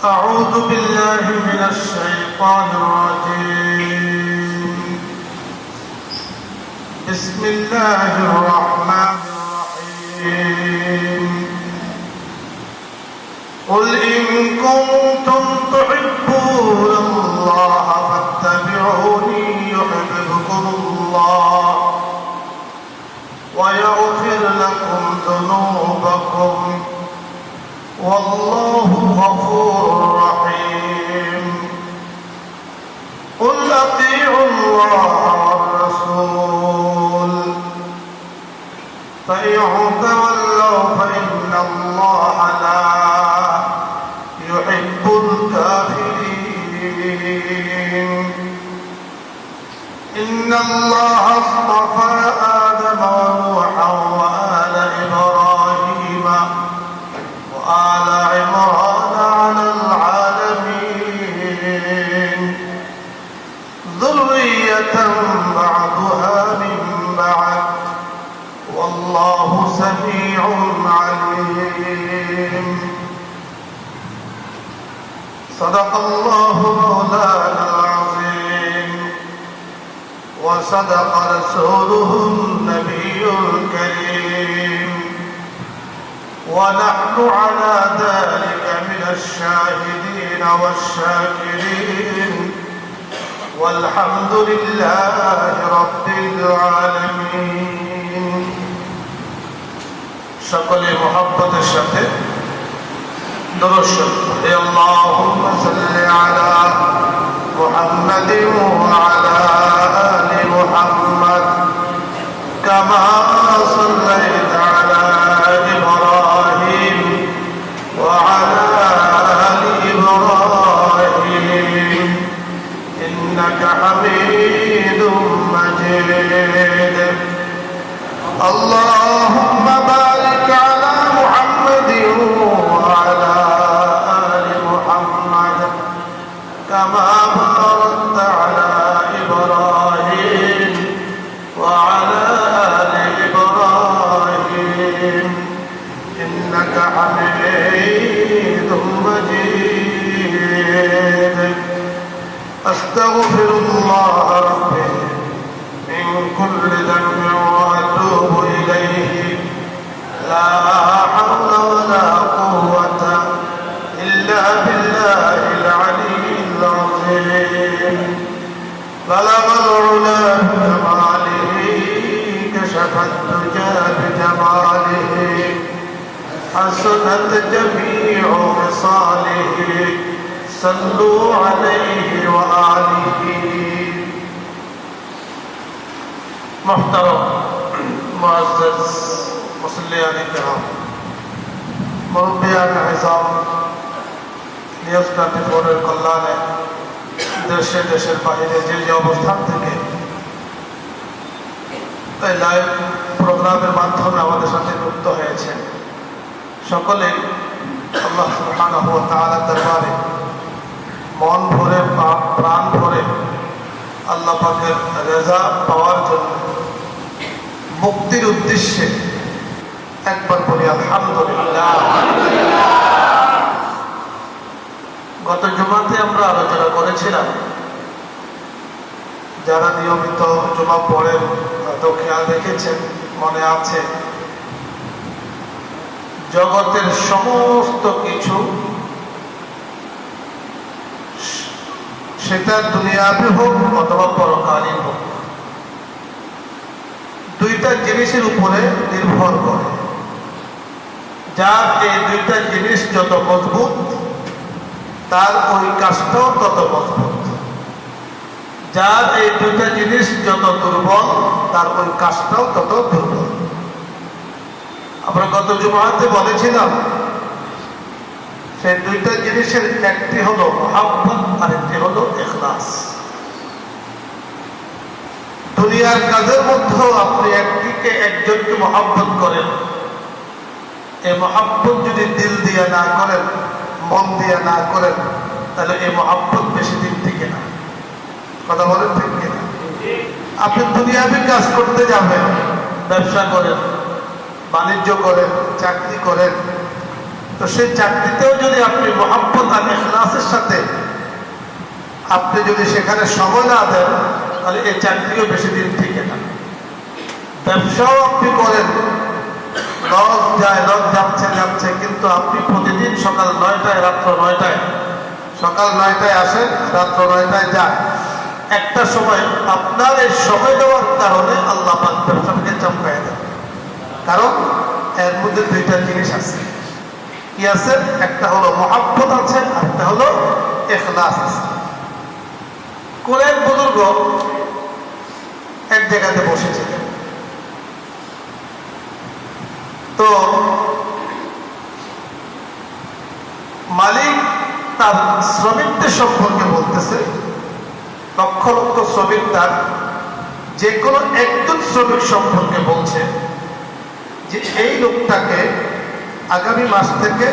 أعوذ بالله من الشيطان الرجيم. بسم الله الرحمن الرحيم. قل إن كنتم تحبون الله فاتبعوني يحببكم الله ويغفر لكم ذنوبكم والله غفور رحيم. قل أطيعوا الله والرسول فإن تولوا فإن الله لا يحب الكافرين. إن الله اصطفى آدم ونوحا وآل إبراهيم وآل عمران على العالمين ذرية بعضها من بعد والله سميع عليم. صدق الله مولانا العظيم وصدق رسوله النبي الكريم ونحن على ذلك من الشاهدين والشاكرين والحمد لله رب العالمين. সকলে মহব্বতের সাথে দরুদ শরীফ আল্লাহুম্মা সাল্লি আলা মুহাম্মাদিন ওয়া আলা আলি মুহাম্মাদ কামা সাল্লাইতা আলা ইব্রাহিম ওয়া আলা আলি ইব্রাহিম ইন্নাকা হামিদুম মাজিদ. আল্লাহুম্মা বারিক আলা মুহাম্মাদিন ওয়া আলা আলি মুহাম্মাদ কামা বারাকতা আলা ইব্রাহিম ওয়া আলা আলি ইব্রাহিম ইন্নাকা হামিদুম মাজিদ. আস্তাগফিরুল্লাহ রাব্বি মিন কুল্লি যানবিন ওয়া আতুবু ইলাইহি লা হাওলা ওয়া লা কুওয়াতা ইল্লা বিল্লাহিল আলিয়্যিল আযীম. বালাগাল উলা বিকামালিহি কাশাফাত দুজা বিজামালিহি হাসানাত জামিউ খিসালিহি সাল্লু আলাইহি ওয়া আলিহি. মুহতারাম মুআজ্জাজ মুসল্লিয়ান কিরাম, মুরব্বিয়ান ইজাম, নিউজ 24 এর কল্যাণে দেশে দেশের বাইরে যে যে অবস্থান থেকে এই লাইভ প্রোগ্রামের মাধ্যমে আমাদের সাথে যুক্ত হয়েছে সকলে আল্লাহ সুবহানাহু ওয়া তাআলার দরবারে মন ভরে প্রাণ ভরে আল্লাহ পাকের রেজা পাওয়ার জন্য মুক্তির উদ্দেশ্যে একবার বলি আলহামদুলিল্লাহ। গত জুমাতে আমরা আলোচনা করেছিলাম, যারা নিয়মিত জুমা পড়েন হয়তো খেয়াল রেখেছেন, মনে আছে, জগতের সমস্ত কিছু, সেটা দুনিয়াবি হোক অথবা পরকালীন হোক, দুইটা জিনিসের উপরে নির্ভর করে। যার এই দুইটা জিনিস যত মজবুত তার ওই কাজটাও তত মজবুত, যার এই দুইটা জিনিস যত দুর্বল তার ওই কাজটাও তত দুর্বল। আমরা গত জুমাতে বলেছিলাম সেই দুইটা জিনিসের একটি হলো মুহাব্বত আর একটি হলো ইখলাস। দুনিয়ার কাজের মধ্যেও আপনি একজনকে মুহাব্বত করেন, এই মুহাব্বত যদি দিল দিয়ে না করেন, মন দিয়ে না করেন, তাহলে এই মুহাব্বত বেশি দিন টিকে না। কথা বলেন ঠিক কিনা? আপনি দুনিয়াবি কাজ করতে যাবেন, ব্যবসা করেন, বাণিজ্য করেন, চাকরি করেন, তো সেই চাকরিতেও যদি আপনি মহাব্বত আর ইখলাসের সাথে আপনি যদি সেখানে সময় না দেন, তাহলে এই চাকরিও বেশি দিন টিকে না। ব্যবসাও আপনি করেন, লস যায়, লস যাচ্ছে, কিন্তু আপনি প্রতিদিন সকাল 9টায় রাত্র 9টায়, সকাল 9টায় আসেন, রাত্র 9টায় যান। একটা সময় আপনার এই সময় দেওয়ার কারণে আল্লাহ পাক ব্যবসাকে চমকায় দেন। কারণ এর মধ্যে দুইটা জিনিস আছে। কি আছে? একটা হলো মহাব্বত আছে, আর একটা হলো ইখলাস আছে। কোন এক বুজুর্গ এক জায়গাতে বসেছিলেন, তো মালিক তার শ্রমিকদের সম্পর্কে বলতেছে। লক্ষ লক্ষ শ্রমিক তার যে কোনো একজন শ্রমিক সম্পর্কে বলছে যে এই লোকটাকে আগামী মাস থেকে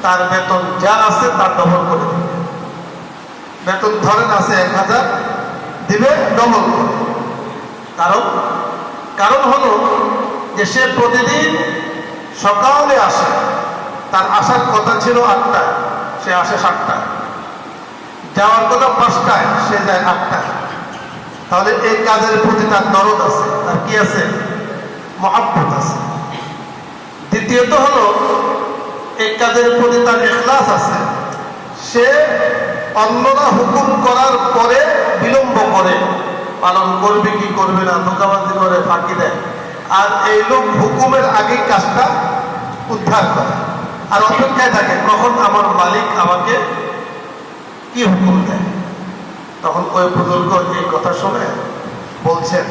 তার বেতন যা আছে তার ডবল করে দিবে। বেতন ধরেন আছে 1000, দিবে ডবল করে। কারণ হলো যে সে প্রতিদিন সকালে আসে, তার আসার কথা ছিল 8টায়, সে আসে 7টায়, যাওয়ার কথা 5টায়, সে যায় 8টায়। তাহলে এই কাজের প্রতি তার দরদ আছে, তার কি আছে? মহাব্বত আছে। দ্বিতীয়ত হলো এই কাজের প্রতি তার ইখলাস আছে। সে অন্যরা হুকুম করার পরে বিলম্ব করে, পালন করবে কি করবে না, ধোঁকাবাজি করে, ফাঁকি দেয়। আর এই লোক হুকুমের আগেই কাজটা উদ্ধার করে, আর অপেক্ষায় থাকে কখন আমার মালিক আমাকে কি হুকুম দেয়। তখন ওই বুজুর্গ এই কথা শুনে বলছেন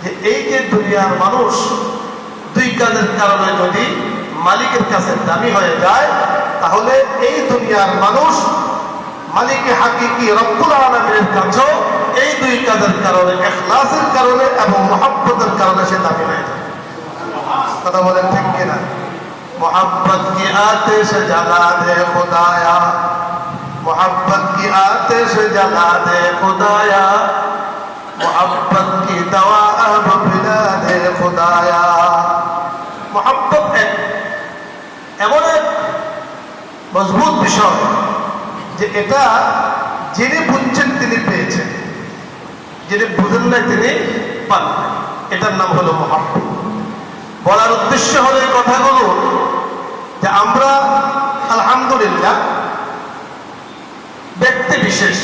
যে এই যে দুনিয়ার মানুষ দুই কাজের কারণে যদি মালিকের কাছে দামি হয়ে যায়, তাহলে এই দুনিয়ার মানুষ মালিকে হাকিকি রব্বুল আলামিনের কাছেও এই দুই কাজের কারণে, ইখলাসের কারণে এবং মুহাব্বতের কারণে সে দামি হয়ে যায়। কথা বলেন ঠিক কিনা? मोहब्बत की आतिश जला दे खुदाया, मोहब्बत की आतिश जला दे खुदाया, मोहब्बत की दवा अब पिला दे खुदाया। मोहब्बत এমন এক মজবুত বিষয় যে এটা যিনি বুঝছেন তিনি পেয়েছেন, যিনি বুঝেন না তিনি পান। এটার নাম হলো মোহাব্বত। বলার উদ্দেশ্য হলো এই কথাগুলো যে আমরা আলহামদুলিল্লাহ ব্যক্তি বিশেষ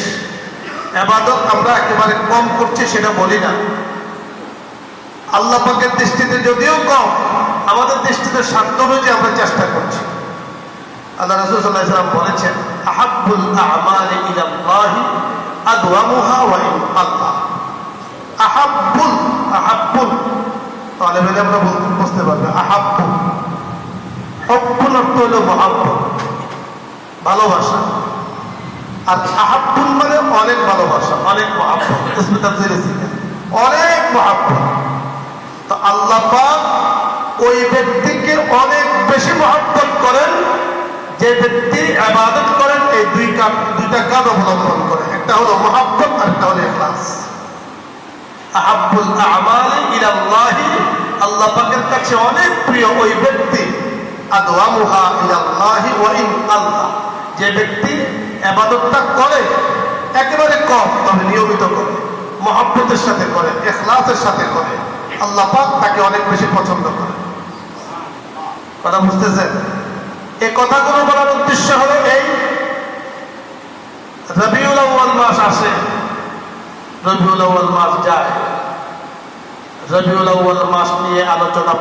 ইবাদত আমরা একেবারে কম করছি সেটা বলি না। আল্লাহ পাকের দৃষ্টিতে যদিও কম, আমাদের দৃষ্টিতে সাধ্য অনুযায়ী আমরা চেষ্টা করছি। আল্লাহ রাসূল সাল্লাল্লাহু আলাইহি ওয়াসাল্লাম বলেছেন, আহাব্বুল আ'মালি ইলাল্লাহি আদওয়ামুহা ওয়া ইন আল্লাহ। আহাব্বুল তাহলে বলে আমরা বুঝতে পারবো আহাব্বুল। হব্বুল অর্থ হলো মহাব্বত, ভালোবাসা। আর আহাব্বুল মানে অনেক ভালোবাসা, অনেক মহাব্বত, অনেক মহাব্বত। তো আল্লাহ পাক ওই ব্যক্তিকে অনেক বেশি মহাব্বত করেন যে ব্যক্তি ইবাদত করেন এই দুইটা কাজ অবলম্বন করে। একটা হলো মহাব্বত আর একটা হলো ইখলাস। আহাব্বুল আ'মালি ইলাল্লাহি, আল্লাহ পাকের কাছে অনেক প্রিয় ওই ব্যক্তি, আদওয়ামুহা ইলাল্লাহি ওয়া ইন আল্লাহ, যে ব্যক্তি ইবাদতটা করে একেবারে কম তবে নিয়মিত করে, মহব্বতের সাথে করে, ইখলাসের সাথে করে, আল্লাহ পাক তাকে অনেক বেশি পছন্দ করে। কথা বুঝতেছেন? এই কথাগুলো বলার উদ্দেশ্য হলো এই, রবিউল আউয়াল মাস আসে, রবিউল আউয়াল মাস যায়, রবিউল আউয়াল মাস নিয়ে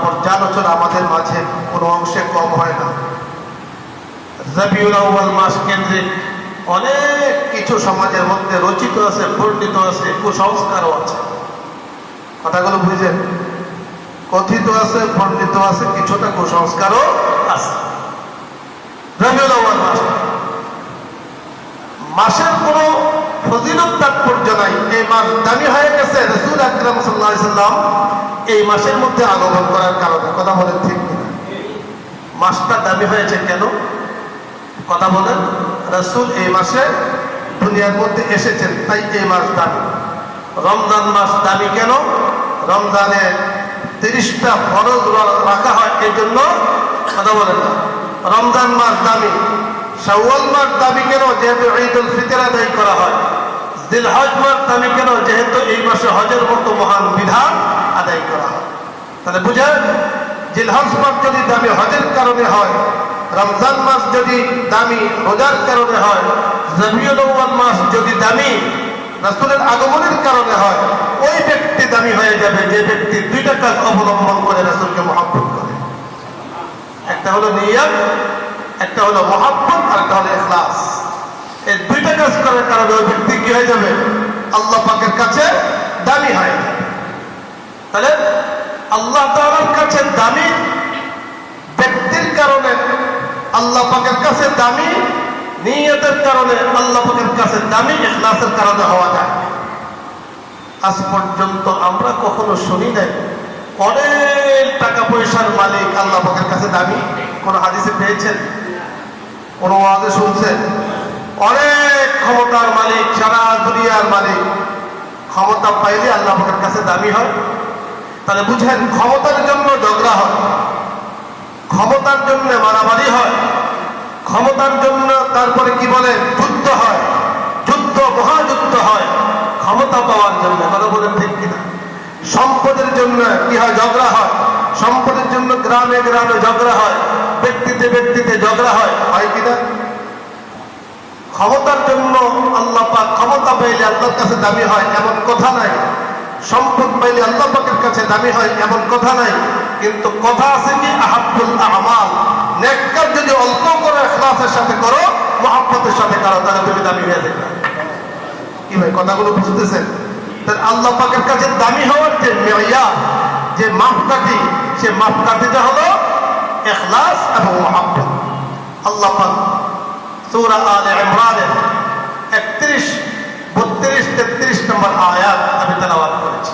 পর্যালোচনা আমাদের মাঝে কোনো অংশে কম হয় না। রবিউল আউয়াল মাস কেন্দ্রিক অনেক কিছু সমাজের মধ্যে রচিত আছে, বর্ণিত আছে, কুসংস্কারও আছে। কথাগুলো বুঝেন? কথিত আছে, বর্ণিত আছে, কিছুটা কুসংস্কারও আছে। রবিউল আউয়াল মাসের কোনো ফজিলত তাৎপর্য নাই। এই মাস দামি হয়ে গেছে রাসূল আকরাম সাল্লাল্লাহু আলাইহি সাল্লাম এই মাসের মধ্যে আগমন করার কারণে। কথা বলেন ঠিক কিনা? মাসটা দামি হয়েছে কেন? কথা বলেন। রাসূল এই মাসে দুনিয়ার মধ্যে এসেছেন, তাই এই মাস দামি। রমজান মাস দামি কেন? রমজানে 30টা ফরজ রাখা হয় এই জন্য। কথা বলেন না? রমজান মাস দামি, শাওয়াল মাস দামি কেন? যেহেতু ঈদুল ফিতর আদায় করা হয়। জিলহজ মাস দামি কেন? যেহেতু এই মাসে হজের মতো মহান বিধান আদায় করা হয়। তাহলে বুঝেন, জিলহজ মাস যদি দামি হজের কারণে হয়, রমজান মাস যদি দামি রোজার কারণে হয়, রবিউল আউয়াল মাস যদি দামি রাসূলের আগমনের কারণে হয়, ওই ব্যক্তি দামি হয়ে যাবে যে ব্যক্তি দুইটা কাজ অবলম্বন করে রাসূলকে মহব্বত করে। একটা হলো নিয়ত, একটা হলো মহব্বত, আর একটা হলো ইখলাস। এই দুইটা কাজ করার কারণে ওই ব্যক্তি কি হয়ে যাবে? আল্লাহ পাকের কাছে দামি হয়ে যাবে। তাহলে আল্লাহ তাআলার কাছে দামি ব্যক্তির কারণে আল্লাহ পাকের কাছে দামি, নিয়তের কারণে আল্লাহ পাকের কাছে দামি, ইখলাসের কারণে হওয়া যায়। আজ পর্যন্ত আমরা কখনো শুনি নাই অনেক টাকা পয়সার মালিক আল্লাহ পাকের কাছে দামি। কোন হাদিসে পেয়েছেন? কোন ওয়াজে শুনছেন? অনেক ক্ষমতার মালিক, সারা দুনিয়ার মালিক, ক্ষমতা পাইলে আল্লাহ পাকের কাছে দামি হয়। তাহলে বুঝেন, ক্ষমতার জন্য ঝগড়া হয়, ক্ষমতার জন্য মারামারি হয়, ক্ষমতার জন্য তারপরে কি বলে যুদ্ধ হয়, যুদ্ধ মহাযুদ্ধ হয় ক্ষমতা পাওয়ার জন্য। কথা বলেন ঠিক কিনা? সম্পদের জন্য কি হয়? ঝগড়া হয়। সম্পদের জন্য গ্রামে গ্রামে ঝগড়া হয়, ব্যক্তিতে ব্যক্তিতে ঝগড়া হয়, হয় কিনা? ক্ষমতার জন্য আল্লাহ পাক, ক্ষমতা পাইলে আল্লাহর কাছে দামি হয় এমন কথা নাই। সম্পদ পাইলে আল্লাহ পাকের কাছে দামি হয় এমন কথা নাই। কিন্তু কথা আছে কি? আহাব্বুল আমাল, নেক কাজ যদি অল্প করে ইখলাসের সাথে করো, মহব্বতের সাথে করো, তাহলে তুমি দামি হয়ে যাবে। কি ভাই কথাগুলো বুঝতেছেন? তাহলে আল্লাহ পাকের কাছে দামি হওয়ার যে মেয়ার, যে মাপকাঠি, সে মাপকাঠিটা হলো ইখলাস এবং মহব্বত। আল্লাহ পাক সূরা আলে ইমরানের 31, 32, 33 নম্বর আয়াত আমি তেলাওয়াত করেছি।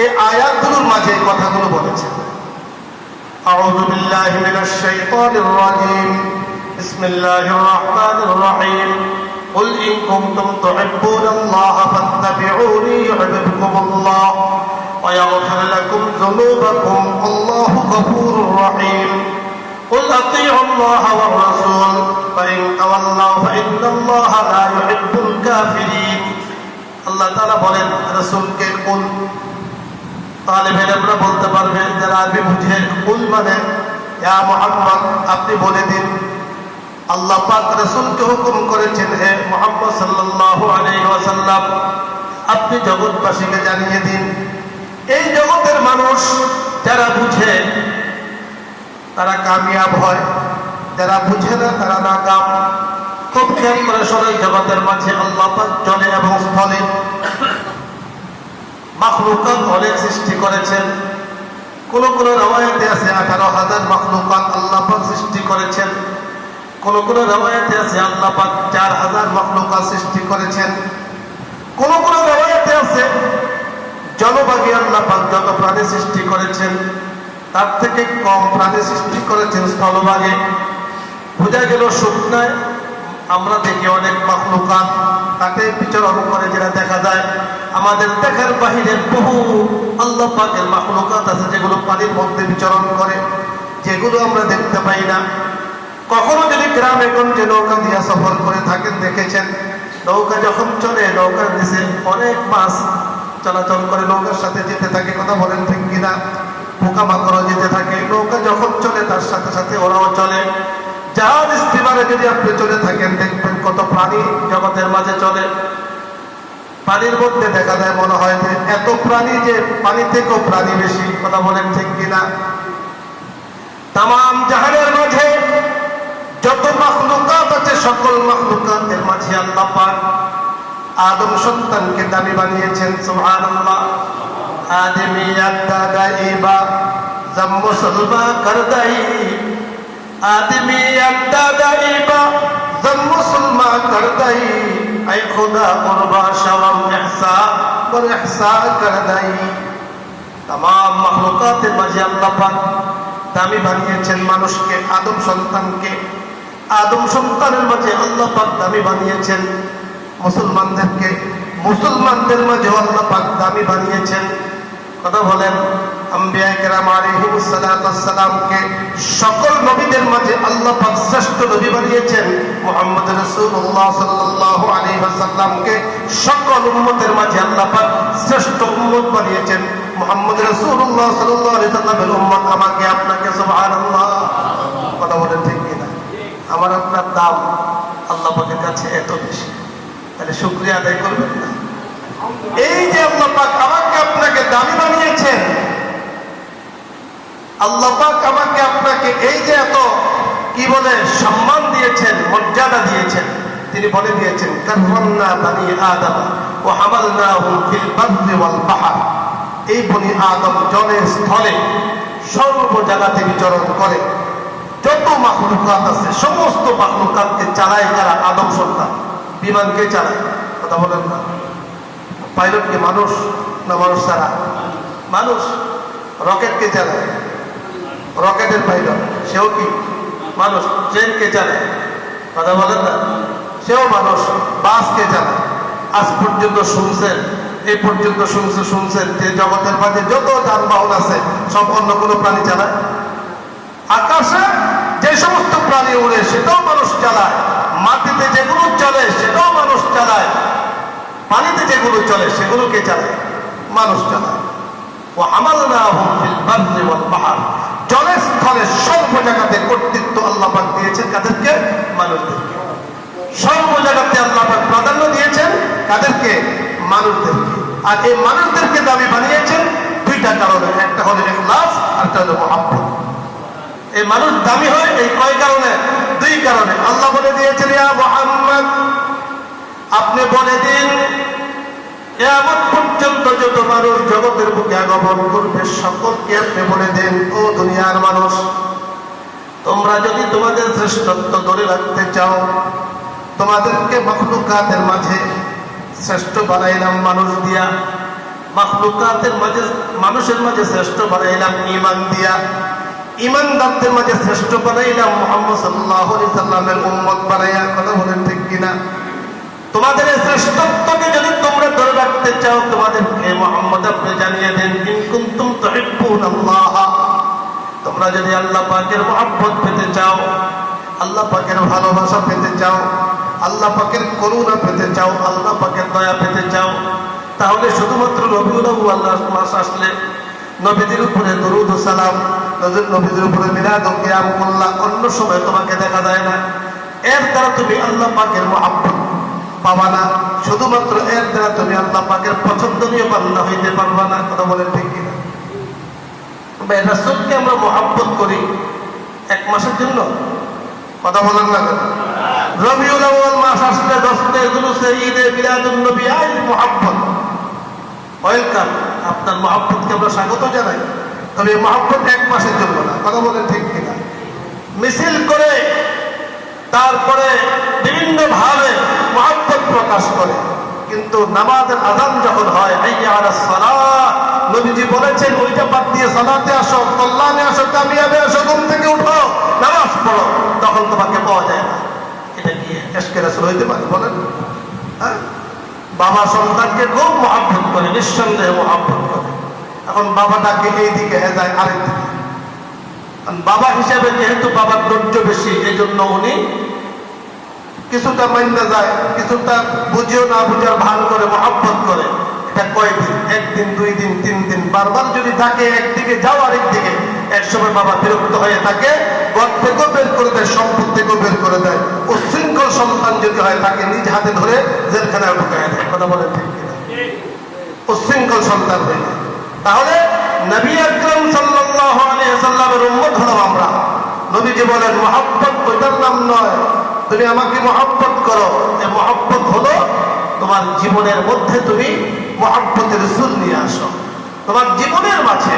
এই আয়াতগুলোর মাঝে এই কথাগুলো বলেছেন। আউযু বিল্লাহি মিনাশ শাইতানির রাজীম, বিসমিল্লাহির রাহমানির রাহিম। قل إن كنتم تحبون الله فاتبعوني يحببكم الله ويغفر لكم ذنوبكم والله غفور رحيم قل أطيعوا الله والرسول فإن تولوا فإن الله لا يحب الكافرين। আল্লাহ তাআলা বলেন রাসূলকে কুল, তালেবের আমরা বলতে পারবেন যারা আরবি বুঝে, কুল মানে ইয়া মুহাম্মদ, আপনি বলে দিন। আল্লাহ পাক রাসূলকে হুকুম করেছেন, হে মুহাম্মদ সাল্লাল্লাহু আলাইহি ওয়াসাল্লাম, আপনি জগৎবাসীকে জানিয়ে দিন। এই জগতের মানুষ যারা বুঝে তারা কামিয়াব হয়, যারা বুঝে না তারা নাকাম। খুব খেয়াল করে শোনেন, জগতের মাঝে আল্লাহ পাক জলে এবং স্থলে মাখলুকাত অনেক সৃষ্টি করেছেন। কোন কোন রওয়ায়াতে আছে 18,000 মাখলুকাত আল্লাহ পাক সৃষ্টি করেছেন। কোন কোন রওয়ায়াতে আছে আল্লাহ পাক 4,000 মাখলুকাত সৃষ্টি করেছেন। কোন কোন রওয়ায়াতে আছে জলভাগে আল্লাহ পাক যত প্রাণী সৃষ্টি করেছেন তার থেকে কম প্রাণী সৃষ্টি করেছেন স্থলভাগে। বোঝা গেল শুকনায় আমরা দেখি অনেক মাখলুকাত তাকে বিচরণ করে, যেটা দেখা যায়। আমাদের দেখার বাহিরে বহু আল্লাহ পাকের মাখলুকাত আছে যেগুলো পানির মধ্যে বিচরণ করে, যেগুলো আমরা দেখতে পাই না। কখনো যদি গ্রামে গঞ্জে নৌকা দিয়া সফর করে থাকেন, দেখেছেন নৌকা যখন চলে নৌকার নিচে অনেক মাছ চলাচল করে, নৌকার সাথে যেতে থাকে। কথা বলেন ঠিক কিনা? পোকামাকড়ও যেতে থাকে। নৌকা যখন চলে তার সাথে সাথে ওরাও চলে। জাহাজ স্টিমারে যদি আপনি চলে থাকেন, দেখবেন কত প্রাণী জগতের মাঝে চলে। পানির মধ্যে দেখা যায় মনে হয় যে এত প্রাণী, যে পানি থেকেও প্রাণী বেশি। কথা বলেন ঠিক কিনা? তামাম জাহানের মাঝে যত মাখলুকাত আছে, সকল মাখলুকাতের মাঝে আল্লাহ পাক আদম সন্তানকে দামি বানিয়েছেন। সুবহানাল্লাহ। আদমিয়াত দাদাইবা জম্মু সুলবা করদাই, আদমিয়াত দাদাইবা জম্মু সুলমা করদাই, আই খুদা কুরবা শাওম ইহসান ওয়া ইহসান করদাই। तमाम মাখলুকাতের মাঝে আল্লাহ পাক দামি বানিয়েছেন মানুষকে, আদম সন্তানকে। আদম সন্তানের মাঝে আল্লাহ পাক দামি বানিয়েছেন মুসলমানদেরকে, মুসলমানদের মাঝে আল্লাহ পাক দামি বানিয়েছেন। কথা বলেন, আম্বিয়া কেরাম আলাইহিমুস সালাতু ওয়াস সালামকে সকল নবীদের উম্মতের মাঝে আল্লাহ পাক শ্রেষ্ঠ নবী বানিয়েছেন মুহাম্মদ রাসূলুল্লাহ সাল্লাল্লাহু আলাইহি ওয়াসাল্লামকে। সকল উম্মতের মাঝে আল্লাহ পাক শ্রেষ্ঠ উম্মত বানিয়েছেন মুহাম্মদ রাসূলুল্লাহ সাল্লাল্লাহু আলাইহি ওয়াসাল্লামের উম্মত আমাকে আপনাকে। সুবহানাল্লাহ, কথা বলেন ঠিক কিনা? আমার আপনার দাম আল্লাহ পাকের কাছে এত বেশি, তাহলে শুকরিয়া আদায় করবেন না? এই যে আল্লাহ পাক আমাকে আপনাকে দামি বানিয়েছেন, আল্লাহ পাক আমাকে আপনাকে এই যে এত কি বলে সম্মান দিয়েছেন, মর্যাদা দিয়েছেন, তিনি বলে দিয়েছেন কাররামনা বানি আদম ওয়া হামালনাহুম ফিল বাররি ওয়াল বাহর। এই বনি আদম জলে স্থলে সর্ব জায়গাতে বিচরণ করে। যত মাখলুকাত আছে সমস্ত মাখলুকাতকে চালায় কারা? আদম সন্তান। বিমানকে চালায়, কথা বলেন না? পাইলট কি মানুষ না মানুষ ছাড়া? মানুষ। রকেটকে চালায়, রকেটের পাইলট সেও কি মানুষ। ট্রেনকে চালায়, কথা বলেন না? সেও মানুষ। বাসকে চালায়। আজ পর্যন্ত শুনছেন, এই পর্যন্ত শুনছেন যে জগতের মাঝে যত যানবাহন আছে সব অন্য কোনো প্রাণী চালায়? আকাশে যে সমস্ত প্রাণী উড়ে সেটাও মানুষ চালায়, মাটিতে যেগুলো চলে সেটাও মানুষ চালায়, পানিতে যেগুলো চলে সেগুলোকে চালায় মানুষ চালায়। ওয়া হামালনাহুম ফিল বাররি ওয়াল বাহর। জলে স্থলে সর্ব জায়গাতে কর্তৃত্ব আল্লাহ পাক দিয়েছেন কাদেরকে? মানুষদেরকে। সর্ব জায়গাতে আল্লাহ পাক প্রাধান্য দিয়েছেন কাদেরকে? মানুষদেরকে। আর এই মানুষদেরকে দামি বানিয়েছেন দুইটা কারণে, একটা হলো ইখলাস, আরেকটা হলো মুহাব্বত। এই মানুষ দামি হয় এই কয় কারণে? দুই কারণে। আল্লাহ বলে দিয়েছেন ইয়া মুহাম্মদ, আপনি বলে দিন কিয়ামত পর্যন্ত যত মানুষ জগতের বুকে আগমন করবে সকলকে আপনি বলে দেন, ও দুনিয়ার মানুষ, তোমরা যদি তোমাদের শ্রেষ্ঠত্ব ধরে রাখতে চাও, তোমাদেরকে মাখলুকাতের মাঝে শ্রেষ্ঠ বানাইলাম মানুষ দিয়া, মাখলুকাতের মাঝে মানুষের মাঝে শ্রেষ্ঠ বানাইলাম ঈমান দিয়া, ঈমানদারদের মাঝে শ্রেষ্ঠ বানাইলাম মুহাম্মদ সাল্লাল্লাহু আলাইহি সাল্লামের উম্মত বানাইয়া। কথা বলেন ঠিক কিনা? তোমাদের এই শ্রেষ্ঠত্বকে যদি তোমরা ধরে রাখতে চাও, তোমাদেরকে মুহাম্মদ আপনি জানিয়ে দেন ইন কুনতুম তুহিব্বুনাল্লাহ, তোমরা যদি আল্লাহ পাকের মহব্বত পেতে চাও, আল্লাহ পাকের ভালোবাসা পেতে চাও, আল্লাহ পাকের করুণা পেতে চাও, আল্লাহ পাকের দয়া পেতে চাও, তাহলে শুধুমাত্র রবিউল আউয়াল মাস আসলে নবীদের উপরে দরুদ ও সালাম, নবীদের উপরে মিলাদ ও কিয়াম করলা, অন্য সময় তোমাকে দেখা যায় না। এর দ্বারা তুমি আল্লাহ পাকের মহব্বত পাবা না, শুধুমাত্র এর দ্বারা তুমি আল্লাহ পাকের পছন্দনীয় বান্দা হইতে পারবা না। কথা বলেন ঠিক কিনা? রাসূলকে আমরা মহব্বত করি এক মাসের জন্য, কথা বলেন না? রবিউল আউয়াল মাস আসলে দশে জুলুসে ঈদে মিলাদুন নবী আই মহব্বত, ওয়েলকাম, আপনার মহব্বতকে আমরা স্বাগত জানাই। তবে মহব্বত এক মাসের জন্য না, কথা বলেন ঠিক কিনা? মিছিল করে তারপরে বিভিন্ন ভাবে মহব্বত প্রকাশ করে, কিন্তু নামাজের আযান যখন হয় হাইয়া আলাস সালাহ, নবীজি বলেছেন ওইটা বাদ দিয়ে সালাতে আসো, কল্যাণে আসো, কামিয়াবে আসো, ঘুম থেকে উঠো, নামাজ পড়ো, তখন তোমাকে পাওয়া যায় না। এটা কি ইশকে রাসূল হইতে পারে বলেন? হ্যাঁ, বাবা সন্তানকে খুব মহব্বত করে, নিঃসন্দেহে মহব্বত করে। এখন বাবাটাকে এইদিকে যায় আরেক দিকে, বাবা হিসেবে যেহেতু বাবার ধৈর্য বেশি, এই জন্য উনি কিছুটা মাইনা যায়, কিছুটা বুঝেও না বুঝার ভান করে মহব্বত করে। এটা কয়দিন? একদিন, দুই দিন, তিন দিন, বারবার যদি থাকে একদিকে যাও আরেক দিকে, একসময় বাবা বিরক্ত হয়ে থাকে, ঘর থেকেও বের করে দেয়, সম্পদ থেকেও বের করে দেয়। উচ্ছৃঙ্খল সন্তান যদি হয় তাকে নিজ হাতে ধরে জেলখানায় ঢুকায় দেয়। কথা বলে ঠিক কিনা? উচ্ছৃঙ্খল সন্তান হয়ে যায়। তাহলে নবী আকরাম সাল্লাল্লাহু আলাইহি ওয়াসাল্লামের উম্মত হলাম আমরা। নবীজি বলেন মহব্বত ওইটার নাম নয়, তুমি আমাকে মহব্বত করো। এই মহব্বত হলো তোমার জীবনের মধ্যে তুমি মহব্বতের রাসূল নিয়ে আসো, তোমার জীবনের মাঝে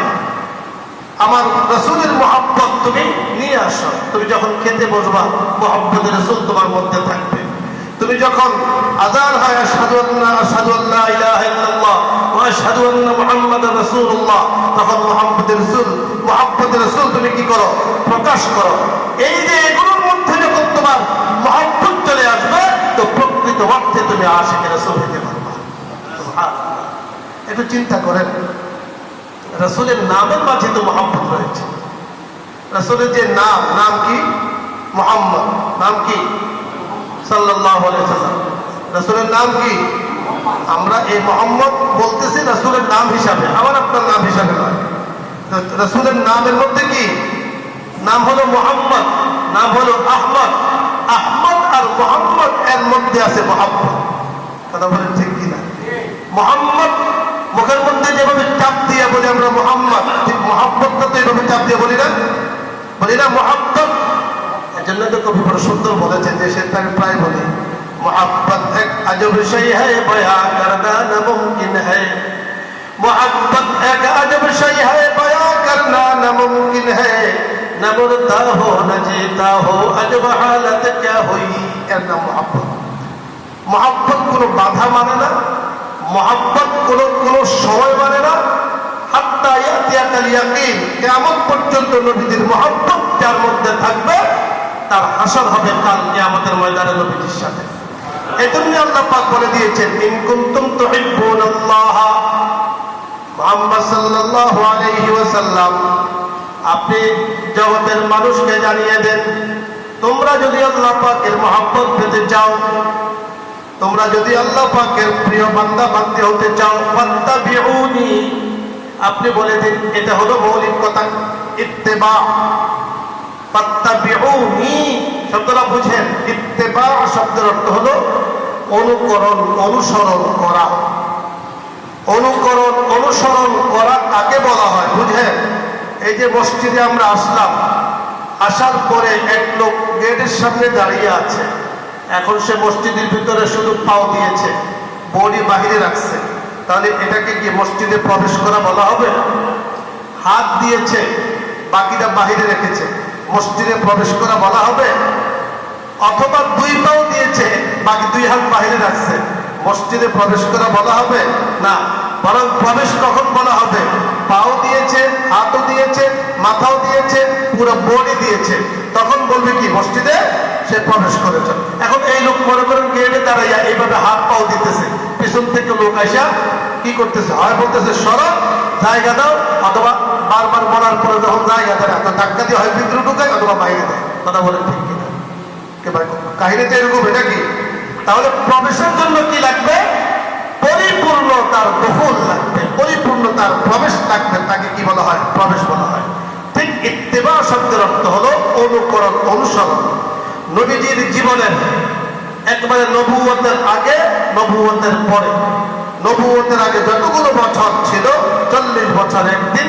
আমার রাসূলের মহব্বত তুমি নিয়ে আসো। তুমি যখন খেতে বসবা মহব্বতের রাসূল তোমার মধ্যে থাকবে। তুমি যখন আযান হয় আশহাদু আল্লা ইলাহা ইল্লাল্লাহ ওয়া আশহাদু আন্না মুহাম্মাদার রাসূলুল্লাহ, তখন মহব্বতের রাসূল তুমি কি করো? প্রকাশ করো। এই যে এগুলোর মধ্যে যখন তোমার মহব্বত চলে আসবে, তো প্রকৃত অর্থে তুমি আশিকে রাসূল হতে পারবে। সুবহানাল্লাহ, একটু চিন্তা করেন, রাসূলের নামের মাঝে তো মহব্বত রয়েছে। রাসূলের যে নাম কি? মুহাম্মদ। নাম কি? সাল্লাল্লাহু আলাইহি ওয়াসাল্লাম। রাসূলের নাম কি? আমরা এই মুহাম্মদ বলতেছি রাসূলের নাম হিসাবে, আমার আপনার নাম হিসাবে নয়। রাসূলের নামের মধ্যে কি নাম হলো মুহাম্মদ, নাম হলো আহমদ। আহমদ আর মুহাম্মদ এর মধ্যে আছে মুহাব্বত। কথা বলেন ঠিক কিনা? মুহাম্মদ মুখের মধ্যে যেভাবে চাপ দিয়ে বলি আমরা মুহাম্মদ, ঠিক মুহাব্বতটা তো এইভাবে চাপ দিয়ে বলি না মুহাব্বত। এজন্য তো কবি বড় সুন্দর বলেছেন, যে সেটা আমি প্রায় বলি, मोहब्बत एक अजब शय है बयां करना नामुमकिन है। मोहब्बत एक अजब शय है बयां करना नामुमकिन है। न मरता हो न जीता हो अजब हालत क्या हुई। এর নাম मोहब्बत। मोहब्बत কোনো বাধা মানে না, मोहब्बत কোনো সময় মানে না। হাত্তা ইয়াতিয়াকাল ইয়াকিন, কিয়ামত পর্যন্ত নবীদের मोहब्बत যার মধ্যে থাকবে তার হাসর হবে কাল কিয়ামতের ময়দানে নবীজির সাথে। এজন্য আল্লাহ পাক বলে দিয়েছেন, ইন কুনতুম তুহিব্বুনাল্লাহ, মুহাম্মদ সাল্লাল্লাহু আলাইহি ওয়াসাল্লাম আপনি জগতের মানুষকে জানিয়ে দেন, তোমরা যদি আল্লাহ পাকের মহব্বত পেতে চাও, তোমরা যদি আল্লাহ পাকের প্রিয় বান্দা বান্দী হতে চাও, ফাত্তাবিউনি, আপনি বলে দিন, এটা হলো মৌলিক কথা, ইত্তেবা। ফাত্তাবিউনি শব্দটা বুঝেন, ইত্তেবা শব্দের অর্থ হলো অনুকরণ, অনুসরণ করা। অনুকরণ অনুসরণ করা কাকে বলা হয় বুঝেন? এই যে মসজিদে আমরা আসলাম, আসার পরে এক লোক গেটের সামনে দাঁড়িয়ে আছে, এখন সে মসজিদের ভিতরে শুধু পাও দিয়েছে, বডি বাহিরে রাখছে, তাহলে এটাকে কি মসজিদে প্রবেশ করা বলা হবে? হাত দিয়েছে, বাকিটা বাহিরে রেখেছে, মসজিদে প্রবেশ করা বলা হবে? অথবা দুই পাও দিয়েছে, বাকি দুই হাত বাহিরে রাখছে, মসজিদে প্রবেশ করা বলা হবে না। বরং প্রবেশ কখন বলা হবে? পাও দিয়েছে, হাতও দিয়েছে, মাথাও দিয়েছে, পুরো বডি দিয়েছে, তখন বলবে কি মসজিদে সে প্রবেশ করেছে। এখন এই লোক মনে করেন গেটে দাঁড়াইয়া এইভাবে হাত পাও দিতেছে, পিছন থেকে লোক আইসা কি করতেছে, হয় বলতেছে সরো, জায়গা দাও, অথবা বারবার বলার পরে যখন জায়গা দেয় এত ধাক্কা দিয়ে হয় ভিতরে ঢুকায় অথবা বাইরে দেয়। কথা বলেন ঠিক কিনা? কাহিনীতে এরকম, এটা কি? তাহলে প্রবেশের জন্য কি লাগবে? পরিপূর্ণতার দখল লাগবে, পরিপূর্ণতার প্রবেশ লাগবে, তাকে কি বলা হয়? প্রবেশ বলা হয়। ঠিক ইত্তেবা শব্দের অর্থ হলো অনুকরণ, অনুসরণ। নবীজির জীবনের একবারে নবুয়তের আগে, নবুয়তের পরে, নবুয়তের আগে যতগুলো বছর ছিল 40 বছর একদিন,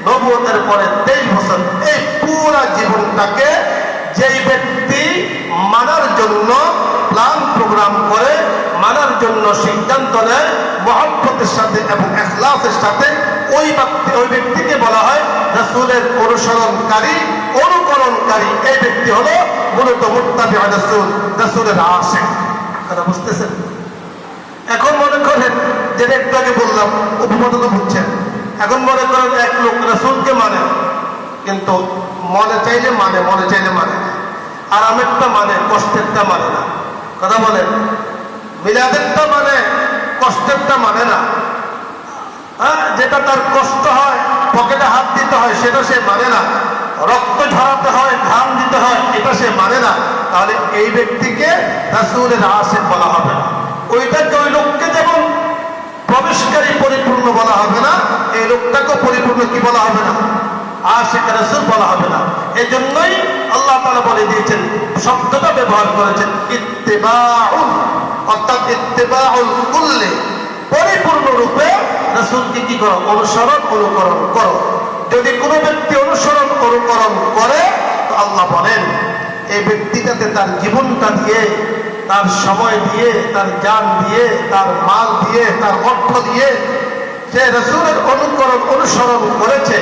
নবুয়তের পরে 23 বছর, এই পুরা জীবনটাকে যেই ব্যক্তি মানার জন্য প্ল্যান প্রোগ্রাম করে, মানার জন্য সিদ্ধান্ত নেয় মহব্বতের সাথে এবং ইখলাসের সাথে, ওই ব্যক্তিকে বলা হয় রাসূলের অনুসরণকারী, অনুকরণকারী। এই ব্যক্তি হলো মূলত মুত্তাবি রাসূল, রাসূলের আশিক। কথা বুঝতেছেন? এখন মনে করেন, যেটা একটু আগে বললাম, উপমাটা তো বুঝছেন। এখন মনে করেন এক লোক রাসূলকে মানে, কিন্তু মনে চাইলে মানে, মনে চাইলে মানে না, আরামেরটা মানে, কষ্টেরটা মানে না। কথা বলেন? মিলাদেরটা মানে, কষ্টেরটা মানে না। হ্যাঁ, যেটা তার কষ্ট হয়, পকেটে হাত দিতে হয়, সেটা সে মানে না। রক্ত ঝরাতে হয়, ঘাম দিতে হয়, এটা সে মানে না। তাহলে এই ব্যক্তিকে রাসূলের আশিক বলা হবে না। ওইটাকে, ওই লোককে যেমন প্রবেশকারী পরিপূর্ণ বলা হবে না, এই লোকটাকে পরিপূর্ণ কি বলা হবে না? আশিক রাসূল বলা হবে না। এই জন্যই আল্লাহ তাআলা বলে দিয়েছেন, শব্দটা ব্যবহার করেছেন ইত্তিবাউন, অর্থাৎ ইত্তিবাউল কুল্লি, পরিপূর্ণ রূপে রাসূলকে কি করো? অনুসরণ, অনুকরণ করো। যদি কোনো ব্যক্তি অনুসরণ, অনুকরণ করে, তো আল্লাহ বলেন এই ব্যক্তিটাতে তার জীবনটা দিয়ে, তার সময় দিয়ে, তার জান দিয়ে, তার মাল দিয়ে, তার অর্থ দিয়ে সে রাসূলের অনুকরণ, অনুসরণ করেছে।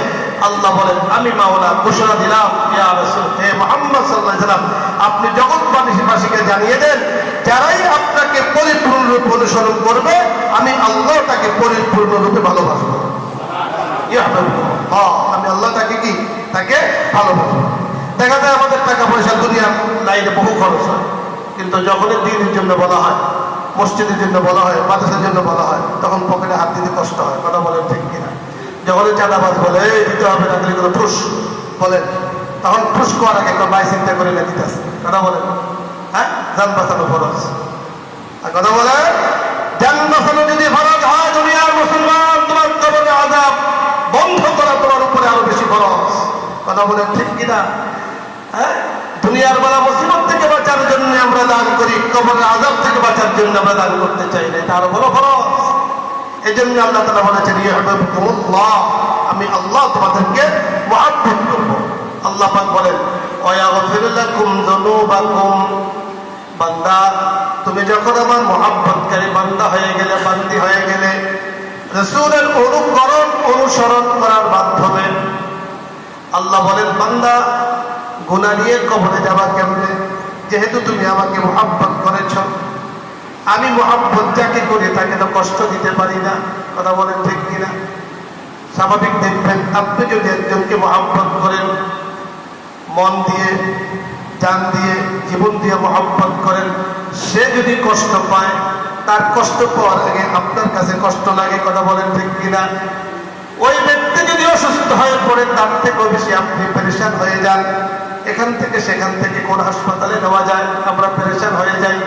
আল্লাহ বলেন, আমি মাওলা ঘোষণা দিলাম, ইয়া রাসূল, হে মুহাম্মদ সাল্লাল্লাহু আলাইহি ওয়াসাল্লাম, আপনি জগৎবাসীকে জানিয়ে দেন, যারাই আপনাকে পরিপূর্ণ রূপে অনুসরণ করবে, আমি আল্লাহ তাকে পরিপূর্ণ রূপে ভালোবাসবো। আমি আল্লাহ তাকে কি? তাকে ভালোবাসবো। দেখা যায় আমাদের টাকা পয়সা দুনিয়ার লাইনে বহু খরচ হয়, কিন্তু যখনই দিনের জন্য বলা হয়, মসজিদের জন্য বলা হয়, মাদ্রাসার জন্য বলা হয়, তখন পকেটে হাত দিতে কষ্ট হয়। কথা বলেন ঠিক কিনা? যখনই চাঁদাবাজ বলে এই দিতে হবে না, দিলে কোনো ঠুস বলেন, তখন ফুস করার আগে ভাই চিন্তা করে না দিতেছে। কথা বলেন, হ্যাঁ, যান বাঁচানো ফরজ। আর কথা বলেন, যান বাঁচানো যদি ফরজ হয়, দুনিয়ার মুসলমান, তোমার কবরের আযাব বন্ধ করা তোমার উপরে আরো বেশি ফরজ। কথা বলেন ঠিক কিনা? হ্যাঁ, দুনিয়ার বেলা মুসিবত থেকে বাঁচার জন্য আমরা দান করি, কবরের আযাব থেকে বাঁচার জন্য আমরা দান করতে চাই না, এটা আরো বড় ফরজ। এই জন্য আল্লাহ তাআলা বলেছেন, ইউহিব্বুকুমুল্লাহ, আমি আল্লাহ তোমাদেরকে মুহাব্বত করব। আল্লাহ পাক বলেন, ওয়ায়াগফির লাকুম যুনুবাকুম, বান্দা তুমি যখন আমার মুহাব্বতকারী বান্দা হয়ে গেলে, বান্দি হয়ে গেলে, রাসূলের অনুকরণ অনুসরণ করার মাধ্যমে আল্লাহ বলেন, বান্দা গুনাহ নিয়ে কবরে যাবা কেমনে? যেহেতু তুমি আমাকে মুহাব্বত করেছ, আমি মুহাব্বত যাকে করি তাকে তো কষ্ট দিতে পারি না। কথা বলেন ঠিক কিনা? স্বাভাবিক দেখবেন, আপনি যদি একজনকে মুহাব্বত করেন, মন দিয়ে, জান দিয়ে, জীবন দিয়ে মুহাব্বত করেন, সে যদি কষ্ট পায়, তার কষ্ট পাওয়ার আগে আপনার কাছে কষ্ট লাগে। কথা বলেন ঠিক কিনা? ওই ব্যক্তি যদি অসুস্থ হয়ে পড়ে, তার থেকেও বেশি আপনি পেরেশান হয়ে যান। এখান থেকে সেখান থেকে কোন হাসপাতালে নেওয়া যায়, আমরা পেরেশান হয়ে যাই।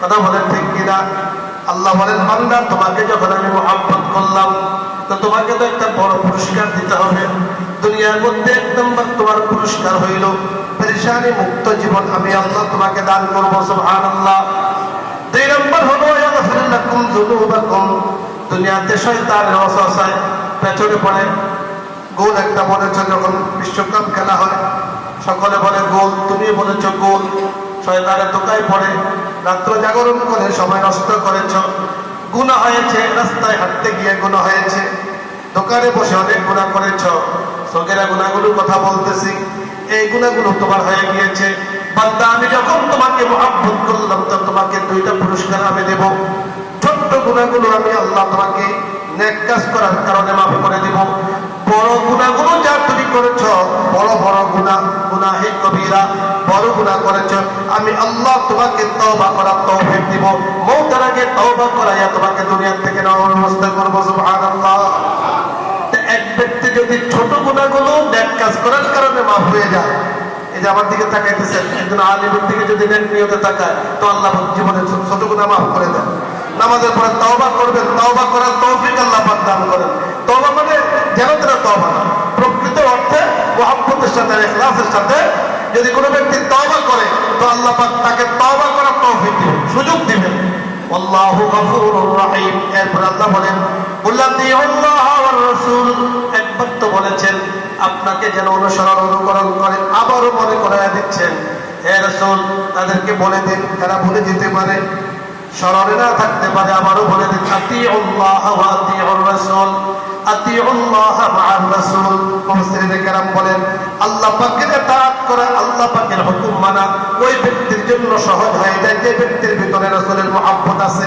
কথা বলেন ঠিক কিনা? আল্লাহ বলেন, বান্দা তোমাকে যখন আমি মুহাব্বত করলাম, তো তোমাকে তো একটা বড় পুরস্কার দিতে হবে। দুনিয়ার মধ্যে এক নম্বর তোমার পুরস্কার হইল পেরেশানি মুক্ত জীবন আমি আল্লাহ তোমাকে দান করবো। সুবহানাল্লাহ। দুই নম্বর হলো ইয়াগফির লাকুম যুনুবাকুম, দুনিয়াতে শয়তানের ওয়াসওয়াসায় পেছনে পড়ে। গোল একটা বলেছ, যখন বিশ্বকাপ খেলা হয় সকলে বলে গোল, তুমি বলেছ গোল। শয়তানের দোকায় পড়ে, রাত্র জাগরণ করে সময় নষ্ট করেছ, গুনাহ হয়েছে, রাস্তায় হাঁটতে গিয়ে গুনাহ হয়েছে, দোকানে বসে অনেক গুনাহ করেছ। সগীরা গুনাহগুলোর কথা বলতেছি, এই গুনাহগুলো তোমার হয়ে গিয়েছে। বান্দা আমি যখন তোমাকে মুহাব্বত করলাম, তো তোমাকে দুইটা পুরস্কার আমি দেব। ছোট্ট গুনাহগুলো আমি আল্লাহ তোমাকে নেক কাজ করার কারণে মাফ করে দিব। বড় গুনাহগুলো যা তুমি করেছ, বড় বড় গুনাহ, গুনাহে কবিরা, বড় গুনাহ করেছ, আমি আল্লাহ তোমাকে তওবা করার তৌফিক দিব। মওতের আগে তওবা করাইয়া তোমাকে দুনিয়া থেকে নেওয়ার ব্যবস্থা করব। সুবহানাল্লাহ। এক ব্যক্তি যদি ছোট গুনাহগুলো নেক কাজ করার কারণে মাফ হয়ে যায়, এই যে আমার দিকে তাকাইতেছেন, একজন আলিমের দিকে যদি নেক নিয়তে তাকায়, তো আল্লাহ জীবনে ছোট গুনাহ মাফ করে দেন। নামাজের পরে তওবা করবেন, তওবা করার তৌফিক আল্লাহ পাক দান করেন। তওবা মানে যেন তেন তওবা না, প্রকৃত অর্থে মুহাব্বতের সাথে, ইখলাসের সাথে যদি কোনো ব্যক্তি তওবা করে, তো আল্লাহ পাক তাকে তওবা করার তৌফিক দিবেন, সুযোগ দিবেন। আল্লাহু গফুরুর রহিম। এরপর আল্লাহ বলেন, আল্লাহ ওয়ার রাসূল, একবার তো বলেছেন আপনাকে যেন অনুসরণ অনুকরণ করে, আবারও মনে করায় দিচ্ছেন, হে রাসূল তাদেরকে বলে দিন, তারা ভুলে যেতে পারে, স্মরণে না থাকতে পারে, আবারও বলে দিন, আতিউল্লাহ ওয়া আতিউর রাসূল, আতিউল্লাহ মা'আর রাসূল। মুফাসসিরিনে কেরাম বলেন, আল্লাহ পাকের ইতাআত করা, আল্লাহ পাকের হুকুম মানা ওই ব্যক্তির জন্য সহজ হয়ে যায় যে ব্যক্তির ভিতরে রাসূলের মুহাব্বত আছে।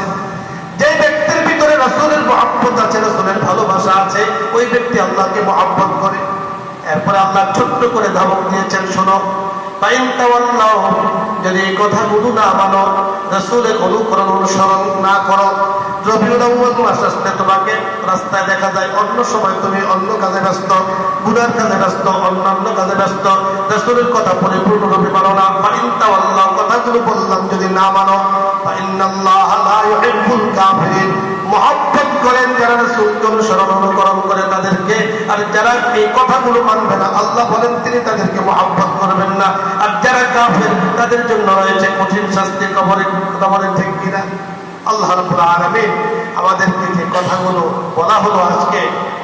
যে ব্যক্তির ভিতরে রাসূলের মুহাব্বত আছে, রাসূলের ভালোবাসা আছে, ওই ব্যক্তি আল্লাহকে মুহাব্বত করে। এরপরে আল্লাহ ছোট্ট করে ধমক দিয়েছেন, শোনো, ফাইন তাওয়াল্লাউ, যদি এই কথাগুলো না মানো, রাসূলের অনুকরণ অনুসরণ না করো, রবিউল আউয়াল মাস আসলে তোমাকে রাস্তায় দেখা যায়, অন্য সময় তুমি অন্য কাজে ব্যস্ত, গুনার কাজে ব্যস্ত, অন্যান্য কাজে ব্যস্ত, রাসূলের কথা পরিপূর্ণরূপে মানো না। ফাইন তাওয়াল্লাউ, কথাগুলো বললাম যদি না মানো, ফাইন্নাল্লাহা লা ইউহিব্বুল কাফিরিন, মুহাব্বত করেন যারা রাসূলকে অনুসরণ অনুকরণ করে তাদেরকে, আর যারা এই কথাগুলো মানবে না, আল্লাহ বলেন তিনি তাদেরকে মুহাব্বত করবেন না। আর যারা কাফের তাদের জন্য রয়েছে কঠিন শাস্তি কবরে। কথা বলেন ঠিক কিনা? আল্লাহ রাব্বুল আলামিন আমাদেরকে যে কথাগুলো বলা হলো আজকে,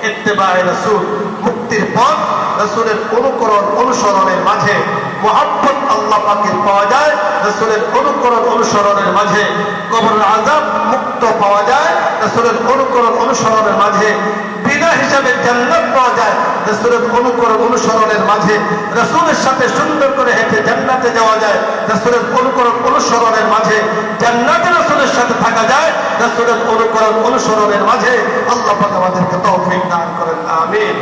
ইত্তেবায়ে রাসূল, মুক্তির পথ, রাসূলের অনুকরণ অনুসরণের মাঝে মুহাব্বত আল্লাহ পাকের পাওয়া যায়, রাসূলের অনুকরণ অনুসরণের মাঝে কবরের আযাব মুক্ত পাওয়া যায়, রাসূলের অনুকরণ অনুসরণের মাঝে বিনা হিসাবে জান্নাত পাওয়া যায়, রাসূলের অনুকরণ অনুসরণের মাঝে রাসূলের সাথে সুন্দর করে হেঁটে জান্নাতে যাওয়া যায়, রাসূলের অনুকরণ অনুসরণের মাঝে জান্নাতে রাসূলের সাথে থাকা যায়, রাসূলের অনুকরণ অনুসরণের মাঝে আল্লাহ পাক আমাদেরকে তৌফিক দান করেন। আমিন।